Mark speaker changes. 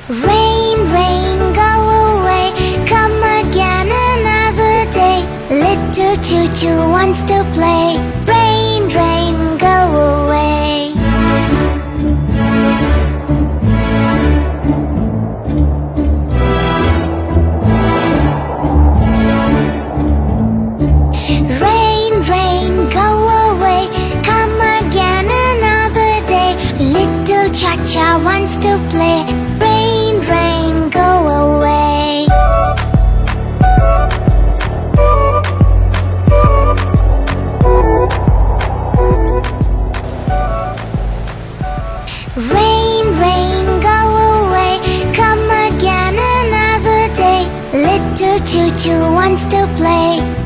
Speaker 1: Rain, rain, go away. Come again another day. Little choo-choo wants to play. Rain, rain, go away. Rain, rain, go away. Come again another day. Little cha-cha wants to play. Rain, rain, go away. Rain, rain, go away. Come again another day. Little choo-choo wants to play.